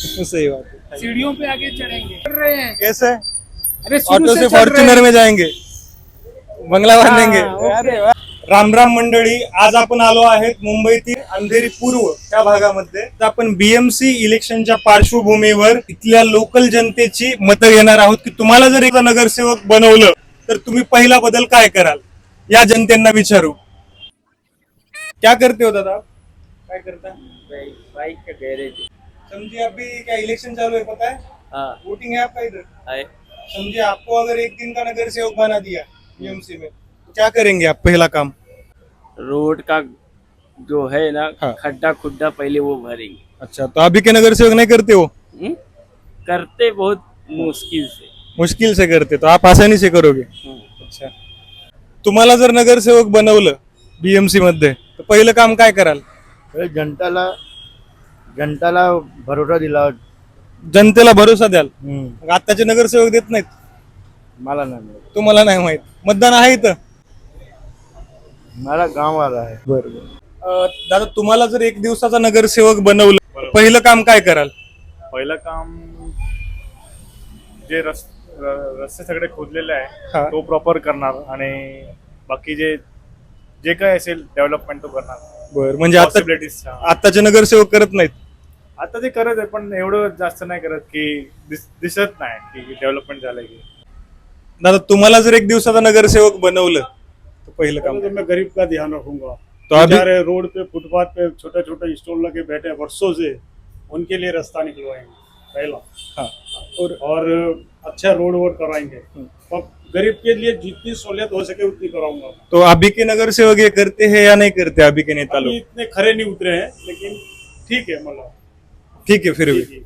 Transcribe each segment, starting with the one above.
सही बात है। सीढ़ियों पे आगे चढ़ेंगे, चढ़ रहे हैं। कैसे अरे शुरू ऑटो से चढ़ रहे फॉर्च्युनर हैं। में जाएंगे, बंगला बांधेंगे। ओके। अरे वा. राम मंडळी, आज आपण आलो आहेत मुंबईतील अंधेरी पूर्व त्या भागामध्ये. तर आपण बीएमसी इलेक्शनच्या पार्श्वभूमीवर इथल्या लोकल जनतेची मतं घेणार आहोत की तुम्हाला जर एक नगरसेवक बनवलं तर तुम्ही पहिला बदल काय कराल, या जनतेना विचारू. क्या करते हो दादा, काय करता? बाइक का गैरेज समझिए अभी क्या इलेक्शन चालू है, पता है? हाँ वोटिंग है आपका इधर. है। समझिए आपको अगर एक दिन का नगर सेवक बना दिया बीएमसी में, तो क्या करेंगे आप पहला काम? रोड का जो है ना हाँ। खड्डा खुड्डा पहले वो भरेंगे। अच्छा, तो अभी के नगर सेवक नहीं करते हो? हम्म? करते बहुत मुश्किल से। मुश्किल से करते, तो आप आसानी से करोगे. अच्छा, तुम्हाला जर नगरसेवक बनवलं बीएमसी मध्ये तर पहिलं काम काय कराल? जनताला भरोसा दिला. जनतेला भरोसा द्याल. मग आताचे नगरसेवक देत नाहीत. मला नाही मिळत. तुम्हाला नाही माहित, मतदान आहे इथं. मला गाववाला आहे. दादा, तुम्हाला जर एक दिवसाचा नगरसेवक बनवलं, पहिलं काम काय कराल? पहिलं काम जे रस्ते सगळे खोदलेले हा. आहे तो प्रॉपर करणार आणि बाकी जे जे काय असेल डेव्हलपमेंट तो करणार. बर, म्हणजे आता Possibilities. आताचे नगरसेवक करत नाहीत. आता ते करत आहे पण एवढं जास्त नाही करत की दिसत नाही की डेव्हलपमेंट झालंय की. दादा, तुम्हाला जर एक दिवसाचा नगरसेवक बनवलं तर पहिलं काम. तो मैं गरीब का ध्यान रखूंगा. तो अभी बेचारे रोड पे फुटपाथ पे छोटे छोटे स्टॉल लगे बैठे हैं वर्षों से, उनके लिए रास्ता निकलवाएंगे पहला. हाँ. और अच्छा रोड वोड कराएंगे. और गरीब के लिए जितनी सहूलियत हो सके उतनी कराऊंगा. तो अभी के नगरसेवक ये करते हैं या नहीं करते? अभी के नेता अभी लोग इतने खरे नहीं उतरे हैं लेकिन ठीक है मतलब. ठीक आहे, फिर भी. ठीक है.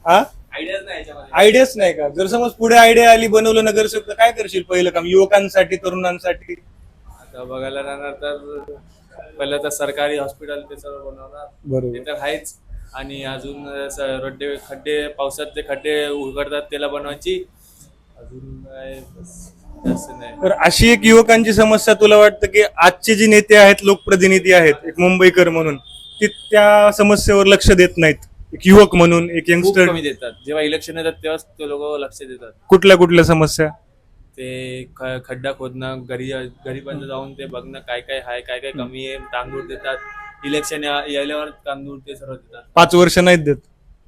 हा, आयडियाच नाही का? जर समज पुढे आयडिया आली, बनवलं नगरसेवक, तर काय करशील पहिलं काम युवकांसाठी, तरुणांसाठी? आता बघायला राहणार तर पहिलं तर सरकारी हॉस्पिटल ते सर्व बनवणार, ते बरोबर. तर आहेच. आणि अजून रड्डे खड्डे, पावसातले खड्डे उघडतात त्याला बनवायची. अजून काय जास्त नाही. तर अशी एक युवकांची समस्या तुला वाटतं की आजचे जे नेते आहेत, लोकप्रतिनिधी आहेत, एक मुंबईकर म्हणून, ते त्या समस्येवर लक्ष देत नाहीत? एक युवक म्हणून, एक खूप यंगस्टर, कमी देतात. जेव्हा इलेक्शन येतात तेव्हाच ते लोक लक्ष देतात. कुठल्या समस्या? ते खड्डा खोदणं, गरीबांना जाऊन ते बघणं काय काय आहे, काय काय कमी आहे. तांदूळ देतात, इलेक्शन यायल्यावर तांदूळ ते सर्व देतात. 5 वर्ष नाहीत देत.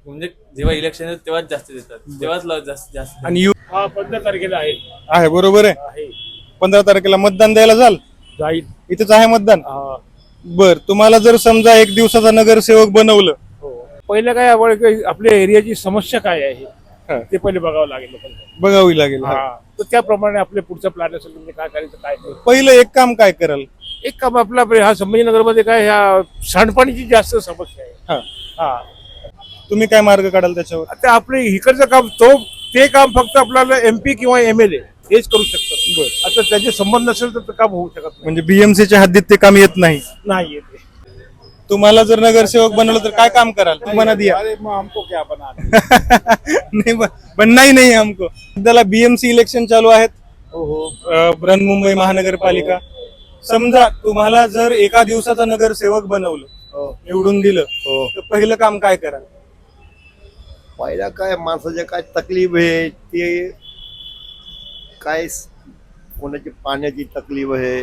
म्हणजे जेव्हा इलेक्शन येतात तेव्हाच जास्त देतात, तेव्हाच जास्त देतात. आणि हा 15 तारखेला आहे. आहे, बरोबर आहे. 15 तारखेला मतदान द्यायला जाईल. इथंच आहे मतदान. बर, तुम्हाला जर समजा एक दिवसाचा नगरसेवक बनवलं, पहिलं काय आपल्या एरियाची समस्या काय आहे ते पहिले बघावं लागेल लोकांना. बघावी लागेल. हा, तर त्याप्रमाणे आपले पुढचा प्लॅन असेल म्हणजे काय करायचं काय नाही. पहिलं एक काम काय कराल? एक काम आपलं ह्या संभाजीनगरमध्ये काय ह्या सांडपाणीची जास्त समस्या आहे. हा. हा, तुम्ही काय मार्ग काढाल त्याच्यावर? आता आपले इकडचं काम ते काम फक्त आपल्याला MP किंवा MLA हेच करू शकतात. आता त्याचे संबंध नसेल तर ते काम होऊ शकत नाही. म्हणजे बीएमसीच्या हद्दीत ते काम येत नाही. नाही येते. तुम्हाला जर नगरसेवक बनवलं तर काय काम कराल? तुम्हाला दिया. अरे मग हमको क्या बना. नहीं, बनना ही नहीं है हमको. सध्याला बीएमसी इलेक्शन चालू आहेत, बृहन्मुंबई महानगरपालिका. समजा तुम्हाला जर एका दिवसाचा नगरसेवक बनवलं, निवडून दिलं, तर पहिलं काम काय कराल? पहिला काय माणसाच्या काय तकलीफ आहे ते काय, कोणाची पाण्याची तकलीफ आहे,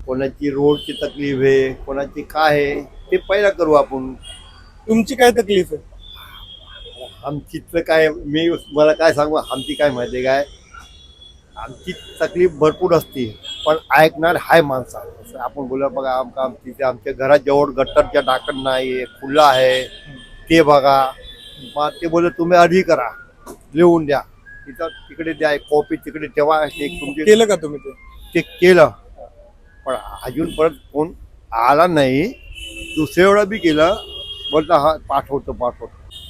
कोणाची रोडची तकलीफ आहे, कोणाची काय आहे ते पहिला करू आपण. तुमची काय तकलीफ आहे? आमची तर काय, मी मला काय सांगू, आमची काय माहिती आहे काय, आमची तकलीफ भरपूर असते पण ऐकणार हाय माणसा. आपण बोला बघा आमच्या घरात जवळ गट्टरच्या ढाकण नाही, खुला आहे, ते बघा. मग ते बोलले तुम्ही अर्जी करा, लिहून द्या, तिथं तिकडे द्या, कॉपी तिकडे ठेवा. तुमचे केलं का तुम्ही ते केलं पण अजून परत कोण आला नाही. दुसऱ्या वेळा बी केलं, बोलता हा पाठवतो.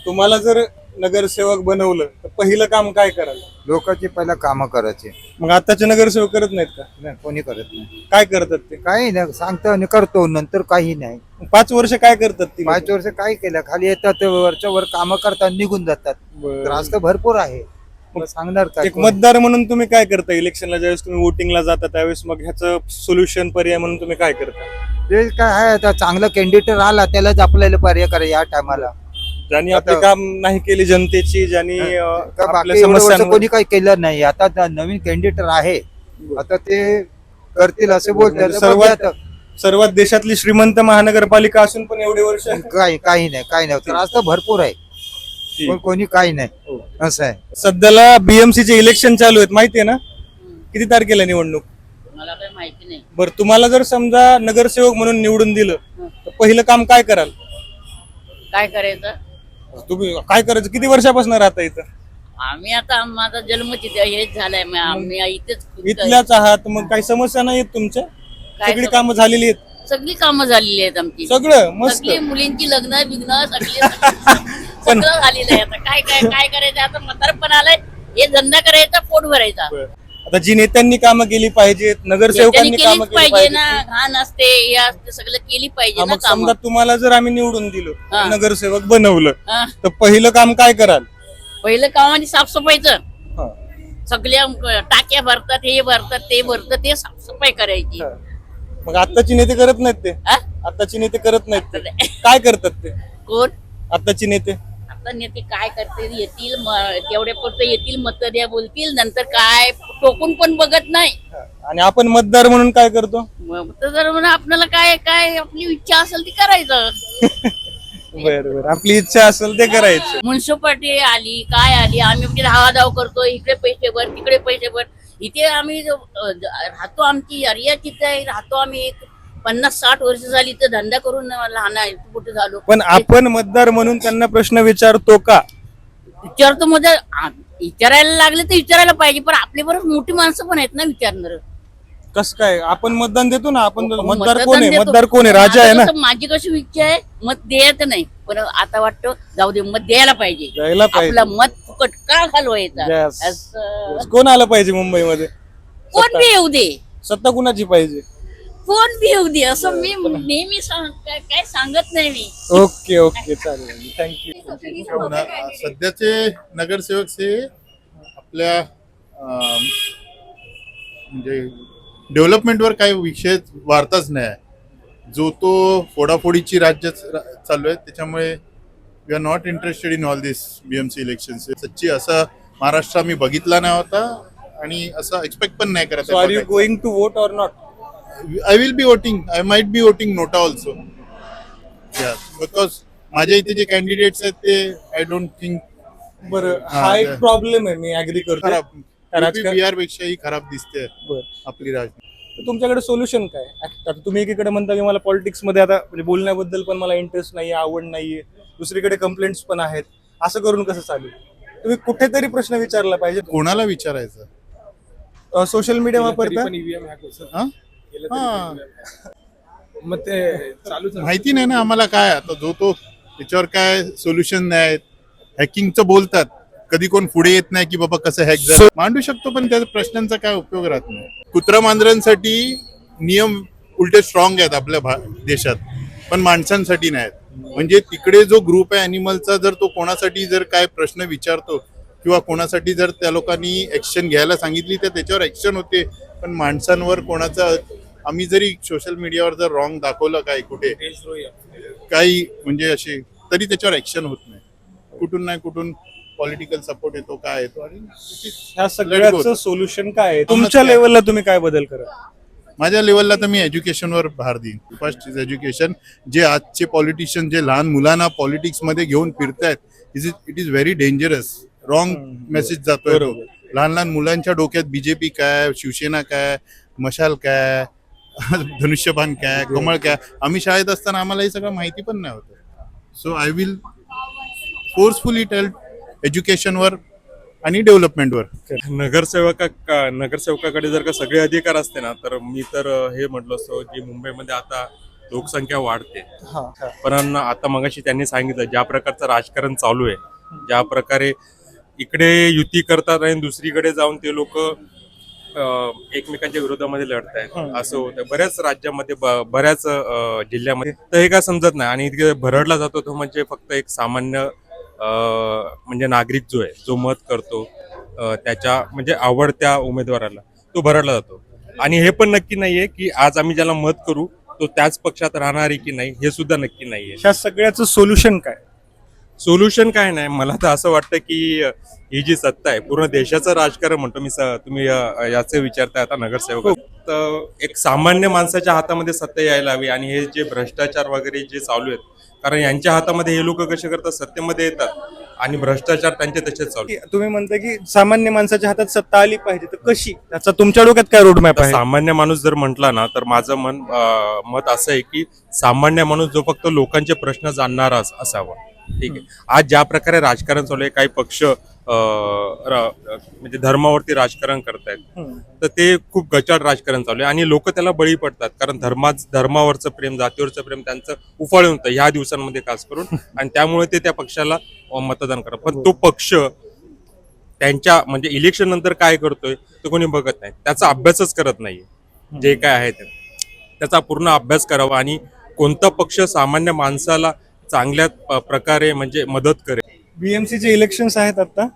तुम्हाला जर नगरसेवक बनवलं तर पहिलं काम काय कराल? लोकांची पहिला कामं करायचे. मग आताचे नगरसेवक करत नाहीत का? नाही, कोणी करत नाही. काय करतात ते? काही नाही, सांगतो आणि करतो, नंतर काही नाही. 5 वर्ष काय करतात ती? 5 वर्ष काय केलं, खाली येतात, वरच्या वर कामं करतात, निघून जातात. त्रास तर भरपूर आहे, मग सांगणार काय? एक मतदार म्हणून तुम्ही काय करता इलेक्शनला? ज्यावेळेस तुम्ही वोटिंगला जाता त्यावेळेस मग ह्याचं सोल्युशन, पर्याय म्हणून तुम्ही काय करता? ते काय आहे, आता चांगला कॅन्डिडेट आला त्यालाच आपल्याला पर्याय करा या टायमाला. ज्यांनी आपले आता- काम नाही केले जनतेची, ज्यांनी तर आपल्या बाकी एवढं वर्ष समस्यांवर कोणी काही केलं नाही. आता नवीन कॅन्डिडेट आहे, आता ते करतील असे बोलतात. म्हणजे तर बघूया आता. सर्वात देशातली श्रीमंत महानगरपालिका असून पण एवढे वर्ष काही नाही त्रास तर भरपूर आहे, पण कोणी काही नाही असं आहे. सध्याला बीएमसी चे इलेक्शन चालू आहेत, माहितीये ना? किती तारखेला निवडणूक? मला काही माहिती नाही. बरं, तुम्हाला जर समजा नगरसेवक म्हणून निवडून दिलं तर पहिलं काम काय कराल? काय करायचं? तुम्ही काय करायचं? किती वर्षापासून राहता इथं? आम्ही आता माझा जन्म तिथे हेच झालाय. आम्ही इथेच इथल्याच आहात, मग काही समस्या नाही आहेत तुमच्या? काय सगळी कामं झालेली आहेत? सगळी कामं झालेली आहेत आमची. सगळं मस्त. सगळी मुलींची लग्न बिग्न सगळं झालेलं आहे. आता काय करायचं? आता म्हातारपण आलंय, हे धंदा करायचा, पोट भरायचा. आता जी नेत्यांनी कामं केली पाहिजेत, नगरसेवकांनी त्यांनी कामं केलीच केली पाहिजे पाहिजेत. ना. घाण असते, हे असते, सगळं केली पाहिजे हा, ना मग कामं. समजा तुम्हाला जर आम्ही निवडून दिलं, हा. नगरसेवक बनवलं, हा. तर पहिलं काम काय कराल? पहिलं कामाने साफसफाईचं. हा. सगळ्या टाक्या भरतात, हे भरतात, ते भरतात, ते साफसफाई करायची. मग आत्ताची नेते करत नाहीत ते? हा? आत्ताची नेते करत नाहीत ते? काय करतात ते कोण आत्ताची नेते? आता नेते काय करतील? येतील, तेवढे पुरते येतील, मत द्या बोलतील, नंतर काय टोकून पण बघत नाही. आणि आपण मतदार म्हणून काय करतो? मग जर म्हणा आपल्याला काय काय आपली इच्छा असेल ती करायचं. बरं, आपली इच्छा असेल ते करायचं. म्युन्सिपाल्टी आली, काय आली, आम्ही म्हणजे धावाधाव करतो, इकडे पैसे भर, तिकडे पैसे भर. इथे आम्ही राहतो, आमची एरिया तिथे आहे, राहतो आम्ही. 50-60 वर्ष झाली तर धंदा करून लहान आहे, कुठे झालो. पण आपण मतदार म्हणून त्यांना प्रश्न विचारतो का? विचारतो मध्ये विचारायला लागले तर विचारायला पाहिजे, पण आपली बरोबर मोठी माणसं पण आहेत ना विचारणार. कस काय? आपण मतदान देतो ना. आपण मतदार मतदान कोण आहे? देतो. मतदार कोण आहे? राजा आहे ना. आता कसं माझी कशी इच्छा आहे, मत द्यायचं नाही, पण आता वाटतं जाऊ दे, मत द्यायला पाहिजे. द्यायला पाहिजे. आपलं मत फुकट का घालवायचा? Yes. असं कोण आलं पाहिजे मुंबईमध्ये? कोण बी येऊ दे, सत्ता कुणाची पाहिजे? कोण बी येऊ दे, असं मी नेहमी काय सांगत नाही मी. ओके ओके, चालेल, थँक्यू. सध्याचे नगरसेवक हे आपल्या म्हणजे डेव्हलपमेंटवर काही विषय वार्ताच नाही आहे. जो तो फोडाफोडीची राज्य चालू आहे, त्याच्यामुळे we are not interested in all this BMC elections. सच्ची असं महाराष्ट्र आम्ही बघितला नाही होता आणि असं एक्सपेक्ट पण नाही करत. So are you going to vote or not? I will be voting. I might be voting NOTA also. Because माझ्या इथे जे कॅन्डिडेट्स आहेत ते आय डोंट थिंक बरं, हा एक प्रॉब्लेम आहे, मी ऍग्री करतो. राजकारण- बिहार पेक्षाही खराब दिसते बरं. आपली राजनीती. तर तुमच्याकडे सोल्युशन काय? आता तुम्ही एकीकडे म्हणता की मला पॉलिटिक्स मध्ये आता म्हणजे बोलण्याबद्दल पण मला इंटरेस्ट नाहीये, आवड नाहीये, दुसरीकडे कंप्लेंट्स पण आहेत, असं करून कसं चालेल? तुम्ही कुठेतरी प्रश्न विचारला पाहिजे. कोणाला विचारायचं? सोशल मीडिया वापरता? हा? हा. मग ते चालूच आहे. माहिती नाही ना आम्हाला काय आता जो तो त्याच्यावर काय सोल्युशन नाही. हॅकिंगचं बोलतात, कधी कोण पुढे येत नाही की बाबा कसं हॅक मांडू शकतो, पण त्या प्रश्नांचा काय उपयोग राहत नाही. कुत्रा मांजरांसाठी नियम उलटे स्ट्रॉंग आहेत आपल्या देशात, पण माणसांसाठी नाहीत. म्हणजे तिकडे जो ग्रुप आहे अॅनिमलचा, जर तो कोणासाठी जर काय प्रश्न विचारतो किंवा कोणासाठी जर त्या लोकांनी ऍक्शन घ्यायला सांगितली तर त्याच्यावर ऍक्शन होते. पण माणसांवर कोणाचा, आम्ही जरी सोशल मीडियावर जर रॉंग दाखवलं काय कुठे काही म्हणजे असे, तरी त्याच्यावर ऍक्शन होत नाही. कुठून नाही कुठून पॉलिटिकल सपोर्ट येतो, काय येतो, आणि ह्या सगळ्याचं सोल्युशन काय आहे? तुमच्या लेवलला तुम्ही काय बदल करा? माझ्या लेवलला तर मी एज्युकेशनवर भर देईन. First is education. जे आजचे पॉलिटिशियन जे लहान मुलांना पॉलिटिक्स मध्ये घेऊन फिरतायत, it is very dangerous. Wrong message जातोय. लहान लहान मुलांच्या डोक्यात बीजेपी काय, शिवसेना काय, मशाल काय, धनुष्यबाण काय, कमळ काय. आम्ही शाळेत असताना आम्हाला हे सगळं माहिती पण नाही होतं. So I will forcefully tell एज्युकेशनवर आणि डेव्हलपमेंटवर. नगरसेवकाकडे जर का सगळे अधिकार असते ना, तर मी तर हे म्हटलं असतो की मुंबईमध्ये आता लोकसंख्या वाढते, पण आता मगाशी त्यांनी सांगितलं ज्या प्रकारचं राजकारण चालू आहे, ज्या प्रकारे इकडे युती करतात आणि दुसरीकडे जाऊन ते लोक एकमेकांच्या विरोधामध्ये लढत आहेत, असं होतं बऱ्याच राज्यामध्ये, बऱ्याच जिल्ह्यामध्ये. तर हे काय समजत नाही आणि इतके भरडला जातो तो म्हणजे फक्त एक सामान्य म्हणजे नागरिक जो आहे, जो मत करतो त्याच्या म्हणजे आवडत्या उमेदवाराला, तो भरडला जातो. आणि हे पण नक्की नाहीये की आज आम्ही ज्याला मत करू तो त्याच पक्षात राहणार आहे की नाही, हे सुद्धा नक्की नाहीये. ह्या सगळ्याचं सोल्युशन काय? सोल्युशन काय नाही, मला तर असं वाटतं की ही जी सत्ता आहे पूर्ण देशाचं राजकारण म्हणतो मी तुम्ही याचे विचारताय आता नगरसेवक, तर एक सामान्य माणसाच्या हातामध्ये सत्ता यायला हवी. आणि हे जे भ्रष्टाचार वगैरे जे चालू आहेत, कारण यांच्या हातामध्ये हे लोक कसे करतात, सत्तेमध्ये येतात आणि भ्रष्टाचार त्यांचे तसेच चालू आहेत. तुम्ही म्हणता की सामान्य माणसाच्या हातात सत्ता आली पाहिजे, तर कशी? त्याचा तुमच्या डोक्यात काय रोडमॅप तर आहे? सामान्य माणूस जर म्हटला ना, तर माझं मत असं आहे की सामान्य माणूस जो फक्त लोकांचे प्रश्न जाणणारा असावा. ठीक आहे. आज ज्या प्रकारे राजकारण चालू आहे, काही पक्ष म्हणजे धर्मावरती राजकारण करतायत, तर ते खूप गचाळ राजकारण चालू आहे आणि लोक त्याला बळी पडतात. कारण धर्मावरचं प्रेम, जातीवरचं प्रेम त्यांचं उफाळून होतं ह्या दिवसांमध्ये खास करून, आणि त्यामुळे ते त्या पक्षाला मतदान करतात. पण तो पक्ष त्यांच्या म्हणजे इलेक्शन नंतर काय करतोय तो कोणी बघत नाही, त्याचा अभ्यासच करत नाहीये. जे काय आहे त्याचा पूर्ण अभ्यास करावा आणि कोणता पक्ष सामान्य माणसाला चांगल्या प्रकारे म्हणजे मदत करेल. BMC चे इलेक्शन्स आहेत आता,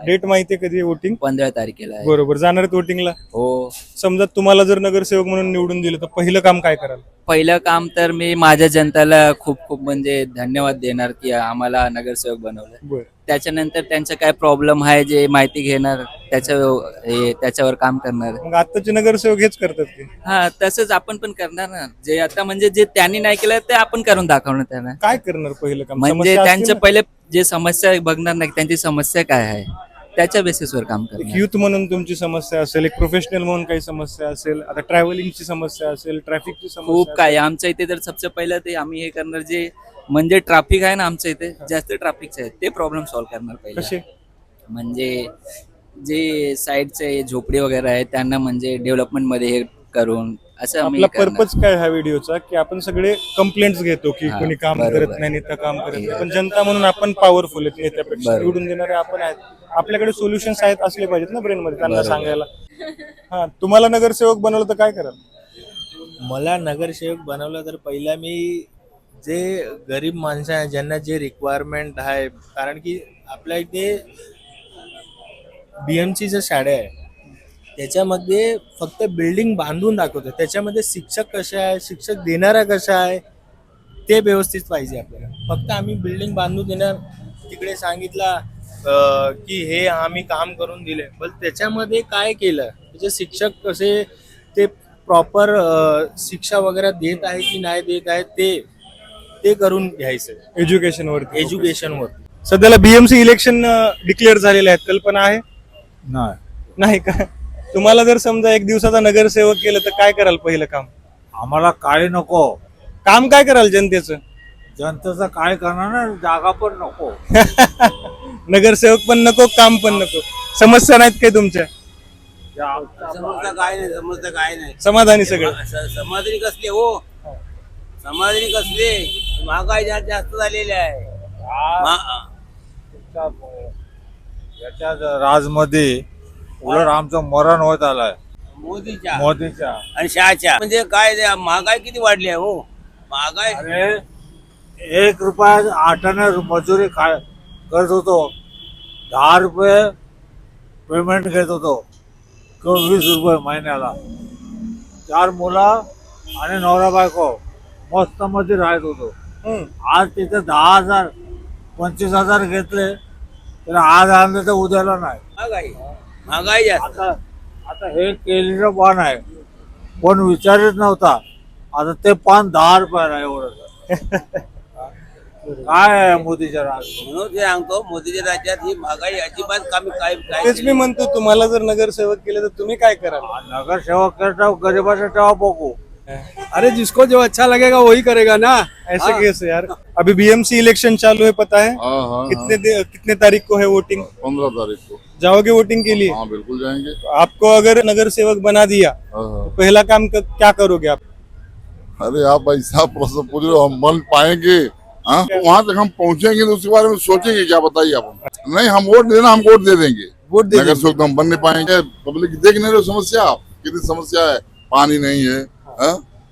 डेट माहितीये कधी वोटिंग? 15 तारखेला आहे. बरोबर, जाणार आहेत वोटिंगला? हो. समजा तुम्हाला जर नगरसेवक म्हणून निवडून दिलं तर पहिलं काम काय कराल? पहिलं काम तर मी माझ्या जनतेला खूप खूप म्हणजे धन्यवाद देणार की आम्हाला नगरसेवक बनवलं. त्याच्यानंतर त्यांचं काय प्रॉब्लेम आहे जे माहिती घेणार, त्याच्यावर काम करणार. मग आताचे नगरसेवक हेच करतात की? हा, तसंच आपण पण करणार ना. जे आता म्हणजे जे त्यांनी नाही केलं ते आपण करून दाखवणार त्यांना. काय करणार पहिलं काम? म्हणजे समस्या असतील त्यांचं ना? पहिले जे समस्या बघणार नाही, त्यांची समस्या काय आहे त्याच्या बेसिसवर काम एक करणार. युथ म्हणून तुमची समस्या असेल, एक प्रोफेशनल म्हणून काही समस्या असेल, आता ट्रॅव्हलिंगची समस्या असेल, ट्रॅफिकची समस्या खूप असेल. काय आमच्या इथे तर सबसे पहिलं ते आम्ही हे करणार, जे म्हणजे ट्रॅफिक आहे ना आमच्या इथे जास्त ट्रॅफिकचे आहे, ते प्रॉब्लेम सॉल्व्ह करणार पहिले. कसे? म्हणजे जे साईडचे झोपडी वगैरे आहे त्यांना म्हणजे डेव्हलपमेंट मध्ये हे करून असं आम्ही आपला करणार. पर्पज काय ह्या व्हिडिओचा, की आपण सगळे कंप्लेंट्स घेतो की हा, कोणी काम बरोबर. करत नाही, नेता काम करत नाही, पण जनता म्हणून आपण पॉवरफुल आहेत, नेत्यापेक्षा बरोबर. निवडून देणारे आपण आहेत. आपल्याकडे सोल्युशन्स आहेत असले पाहिजेत ना ब्रेन मध्ये त्यांना बरोबर. सांगायला. हा, तुम्हाला नगरसेवक बनवलं तर काय कराल? मला नगरसेवक बनवलं तर पहिला मी जे गरीब माणसं आहे ज्यांना जे रिक्वायरमेंट आहे, कारण की आपल्या इथे BMC ज्या शाळा आहे त्याच्यामध्ये फक्त बिल्डिंग बांधून दाखवतो, त्याच्यामध्ये शिक्षक कसे आहे, शिक्षक देणारा कसा आहे ते व्यवस्थित पाहिजे आपल्याला. फक्त आम्ही बिल्डिंग बांधून देणार, तिकडे सांगितला की हे आम्ही काम करून दिले, पण त्याच्यामध्ये काय केलं, त्याचे शिक्षक कसे ते प्रॉपर शिक्षा वगैरे देत आहे की नाही देत आहे ते करून घ्यायचं एज्युकेशनवर. सध्याला BMC इलेक्शन डिक्लेअर झालेले आहेत, कल्पना आहे? नाही का? तुम्हाला जर समजा एक दिवसाचा नगरसेवक केलं तर काय कराल पहिलं काम? आम्हाला काय नको, काम काय कराल जनतेचं? जनतेचं काय करणार ना, जागा पण नको. नगरसेवक पण नको, काम पण नको. समस्या नाहीत काही तुमच्या? समजता काय नाही समाधानी सगळं? समाधानी कसले हो, समाधानी कसले, महागाई जास्त झालेली आहे. याच्या राजमध्ये उलट आमचं मरण होत आलंय मोदीच्या आणि शहाच्या. म्हणजे काय ते महागाई किती वाढली आहे हो, महागाई. अरे 1 रुपया 8 आणे मजुरी करत होतो, 10 रुपये पेमेंट घेत होतो, 20 रुपये महिन्याला. 4 मुलं आणि नवरा बायको मस्त मध्ये राहत होतो. आज तिथे 10,000 25,000 घेतले तर आज आणलं तर उद्याला नाही. महागाई जास्त. आता हे केलेलं पान आहे, कोण विचारत नव्हता, आता ते पान 10 रुपयाला एवढं. काय आहे मोदीच्या राज्यात? म्हणून ते सांगतो मोदीच्या राज्यात ही महागाई अजिबात कमी काय तेच मी म्हणतो, तुम्हाला जर नगरसेवक केलं तर तुम्ही काय कराल? नगरसेवक करता गरीबाचा तेव्हा बघू. अरे जिसको जो अच्छा लगेगा वही करेगा ना. ऐसे कैसे यार? अभी BMC इलेक्शन चालू है, पता है? कितने तारीख को है वोटिंग? 15 तारीख को जाओगे वोटिंग के लिए? हाँ बिल्कुल जाएंगे। आपको अगर नगर सेवक बना दिया तो पहला काम क्या करोगे आप? अरे आप ऐसा प्रश्न पूछ रहे हो, हम बन पाएंगे? वहाँ तक हम पहुँचेंगे तो उसके बारे में सोचेंगे क्या, बताइए आप। नहीं, हम वोट देना, हम वोट दे देंगे, नगर सेवक तो हम बन नहीं पाएंगे। पब्लिक देख नहीं रहे समस्या, कितनी समस्या है, पानी नहीं है,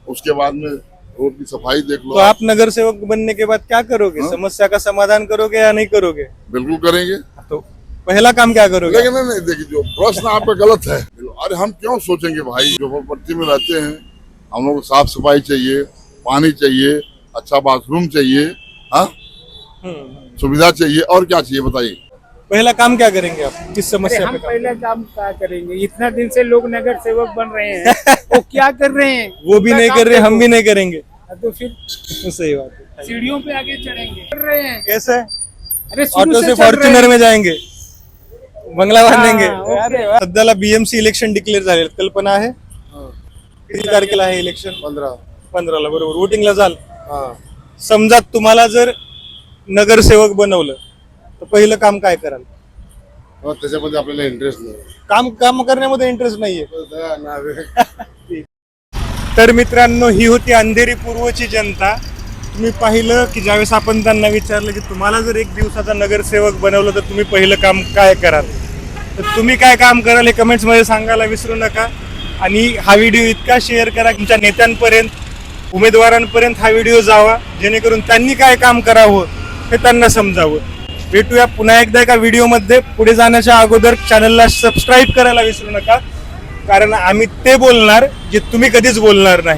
उसके बाद में रोड की सफाई देख लो। तो आप नगर सेवक बनने के बाद क्या करोगे? समस्या का समाधान करोगे या नहीं करोगे? बिल्कुल करेंगे। तो पहला काम क्या करोगे? लेकिन नहीं, देखिए जो प्रश्न आपका गलत है। अरे हम क्यों सोचेंगे भाई, जो पट्टी में रहते हैं हम लोग को साफ सफाई चाहिए, पानी चाहिए, अच्छा बाथरूम चाहिए, सुविधा चाहिए और क्या चाहिए बताइए। पहला काम क्या करेंगे आप, किस समस्या हम पे काम? पहले काम क्या करेंगे? इतना दिन से लोग नगर सेवक बन रहे हैं, वो क्या कर रहे हैं? वो भी नहीं कर रहे, हम भी नहीं करेंगे। तो फिर सही बात है। सीढ़ियों पे आगे चढ़ेंगे, कर रहे हैं। कैसे? अरे शुरू ऑटो से चल रहे फॉर्च्युनर हैं। में जाएंगे, बंगला बांधेंगे। ओके. अरे वा. सध्याला बीएमसी इलेक्शन डिक्लेअर झाले, कल्पना आहे? किती तारखेला आहे इलेक्शन? 15ला, बरोबर. वोटिंगला जाल. समजा तुम्हाला जर नगरसेवक बनवलं तर पहिलं काम काय कराल? त्याच्यामध्ये आपल्याला इंटरेस्ट नाही. काम करण्यामध्ये इंटरेस्ट नाहीये. तर मित्रांनो, ही होती अंधेरी पूर्वची जनता. तुम्ही पाहिलं की ज्यावेळेस आपण त्यांना विचारलं की तुम्हाला जर एक दिवसाचा नगरसेवक बनवलं तर तुम्ही पहिलं काम काय कराल, तर तुम्ही काय काम कराल हे कमेंट्स मध्ये सांगायला विसरू नका. आणि हा व्हिडिओ इतका शेअर करा तुमच्या नेत्यांपर्यंत, उमेदवारांपर्यंत हा व्हिडिओ जावा, जेणेकरून त्यांनी काय काम करावं हे त्यांना समजावं. भेटूया पुन्हा एकदा एका व्हिडिओमध्ये. पुढे जाण्याच्या अगोदर चॅनलला सबस्क्राईब करायला विसरू नका, कारण आम्ही ते बोलणार जे तुम्ही कधीच बोलणार नाही.